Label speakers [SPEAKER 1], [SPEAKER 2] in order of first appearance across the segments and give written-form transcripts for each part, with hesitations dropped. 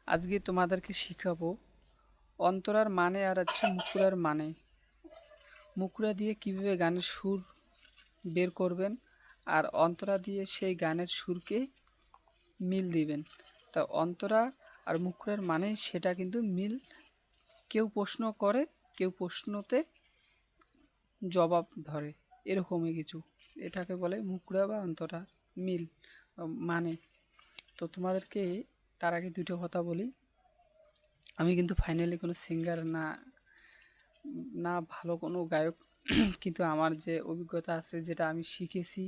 [SPEAKER 1] আজকে তোমাদেরকে শিখাবো অন্তরার মানে আর হচ্ছে মুকুরার মানে। মুকুরা দিয়ে কিভাবে গানের সুর বের করবেন আর অন্তরা দিয়ে সেই গানের সুরকে মিল দিবেন। তা অন্তরা আর মুকুরার মানে সেটা কিন্তু মিল। কেউ প্রশ্ন করে, কেউ প্রশ্নতে জবাব ধরে, এরকমই কিছু। এটাকে বলে মুকুরা বা অন্তরা মিল মানে। তো তোমাদেরকে তার আগে দুটো কথা বলি। আমি কিন্তু ফাইনালি কোনো সিঙ্গার না ভালো কোনো গায়ক, কিন্তু আমার যে অভিজ্ঞতা আছে, যেটা আমি শিখেছি,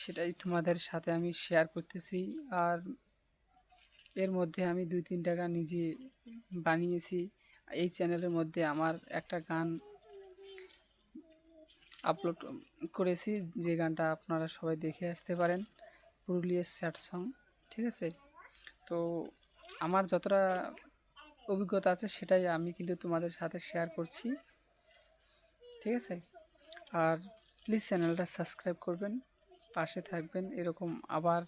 [SPEAKER 1] সেটাই তোমাদের সাথে আমি শেয়ার করতেছি। আর এর মধ্যে আমি 2-3টা গান নিজে বানিয়েছি। এই চ্যানেলের মধ্যে আমার একটা গান আপলোড করেছি, যে গানটা আপনারা সবাই দেখে আসতে পারেন, পুরুলিয়ার স্যাড সং। ঠিক আছে? তো আমার যতটা অভিজ্ঞতা আছে সেটাই আমি কিন্তু তোমাদের সাথে শেয়ার করছি। ঠিক আছে? আর প্লিজ চ্যানেলটা সাবস্ক্রাইব করবেন, পাশে থাকবেন। এরকম আবার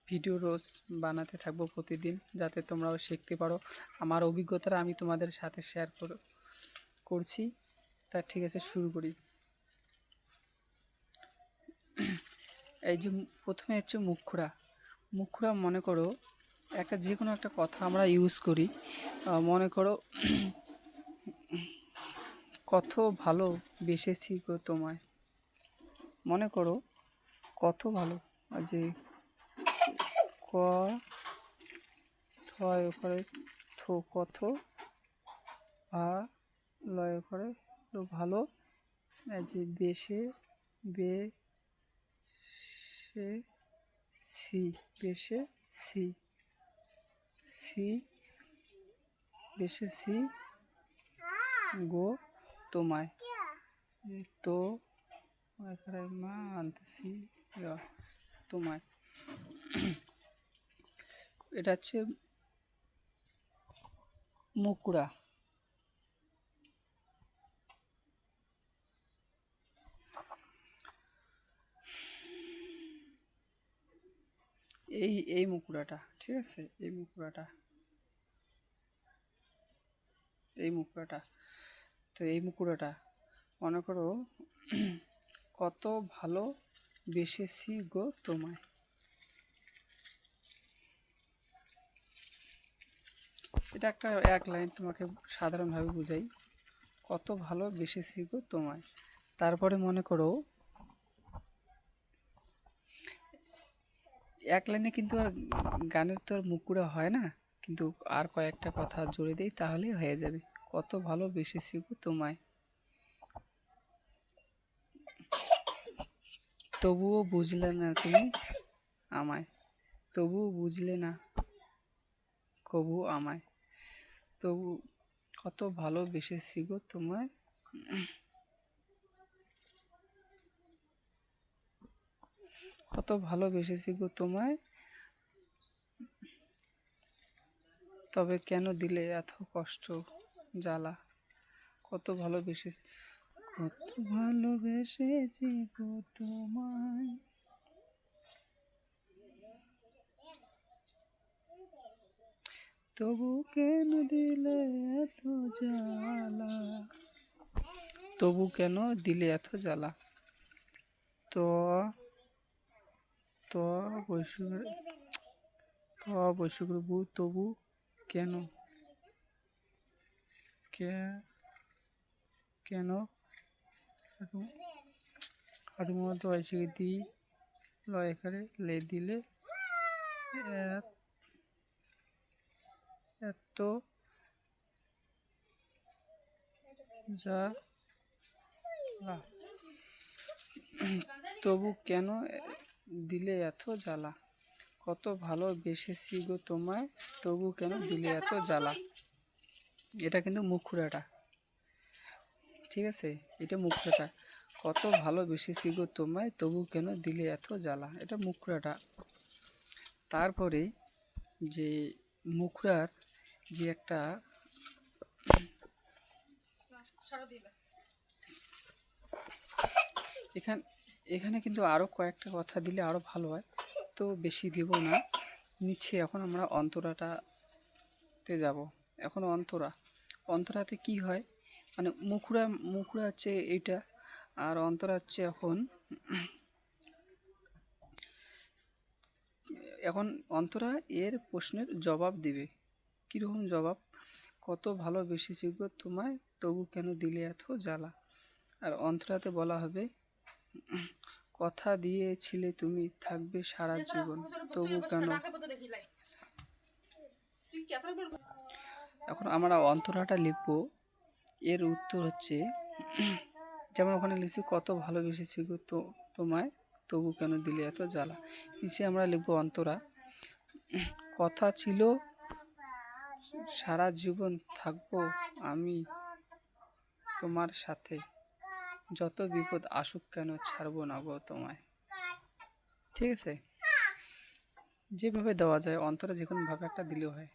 [SPEAKER 1] ভিডিও রোজ বানাতে থাকবো প্রতিদিন, যাতে তোমরাও শিখতে পারো। আমার অভিজ্ঞতাটা আমি তোমাদের সাথে শেয়ার করছি। তা ঠিক আছে, শুরু করি। এই যে প্রথমে হচ্ছে মুখরা। মুখরা মনে করো একটা যে কোনো একটা কথা আমরা ইউজ করি। মনে করো কত ভালো বেসেছি গো তোমায়। মনে করো কত ভালো, যে ক থয় করে থো, কত লয় করে ভালো, যে বেশে বে সে সি, বেশে সি সি বেশে সি গো তোমায়। তো এখানে মা আনতেছি তোমায়। এটা হচ্ছে মুকুরা। এই মুকুরাটা, ঠিক আছে? এই মুকুরাটা তো এই মুকুরাটা মনে করো কত ভালো বেসেছি গো তোমায়। এটা একটা এক লাইন তোমাকে সাধারণভাবে বুঝাই, কত ভালো বেসেছি গো তোমায়। তারপরে মনে করো এক লাইনে কিন্তু আর গানের তো আর মুকুরা হয় না, কিন্তু আর কয়েকটা কথা জুড়ে দিই তাহলেই হয়ে যাবে। কত ভালো বেসেছি গো তোমায়, তবুও বুঝলে না তুমি আমায়। তবুও বুঝলে না কবু আমায়। তবু কত ভালো বেসেছি গো তোমায়, কত ভালোবেসেছি গো তোমায়, তবে কেন দিলে এত কষ্ট জ্বালা। কত ভালোবেসেছি, কত ভালোবেসেছি গো তোমায়, তবু কেন দিলে এত জ্বালা। তবু কেন দিলে এত জ্বালা। তো তো বৈশুর বু, তবু কেন কেন হাঁটুর মতো এসে দি লয় করে লে দিলে এত জ্বালা। তবু কেন দিলে এত জ্বালা। কত ভালো বেসেছি গো তোমায়, তবু কেন দিলে এত জ্বালা। এটা কিন্তু মুখুরাটা, ঠিক আছে? এটা মুখুরাটা, কত ভালো বেসেছি গো তোমায়, তবু কেন দিলে এত জ্বালা। এটা মুখুরাটা। তারপরে যে মুখুরার যে একটা এখানে কিন্তু আরও কয়েকটা কথা দিলে আরও ভালো হয়, তো বেশি দেব না। নিচ্ছে এখন আমরা অন্তরাটা তে যাব। এখন অন্তরা, অন্তরাতে কি হয়, মানে মুখুরা, মুখুরা হচ্ছে এইটা, আর অন্তরা হচ্ছে এখন, এখন অন্তরা এর প্রশ্নের জবাব দিবে। কীরকম জবাব? কত ভালোবেসেছি গো তোমায়, তবু কেন দিলে এত জ্বালা। আর অন্তরাতে বলা হবে, কথা দিয়েছিলে তুমি থাকবে সারা জীবন, তবু কেন। এখন আমরা অন্তরাটা লিখব, এর উত্তর হচ্ছে, যেমন ওখানে লিখছি কত ভালোবেসেছি গো তোমায়, তবু কেন দিলে এত জ্বালা। নিচে আমরা লিখব অন্তরা, কথা ছিল সারা জীবন থাকবো আমি তোমার সাথে, যত বিপদ আসুক কেন ছাড়বো না গো তোমায়। ঠিক আছে, যেভাবে দেওয়া যায় অন্তরা যে কোনোভাবে একটা দিলেও হয়।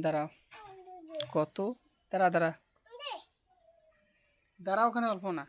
[SPEAKER 1] দাঁড়া, কত, দাঁড়া দাঁড়া দাঁড়া, ওখানে অল্প না।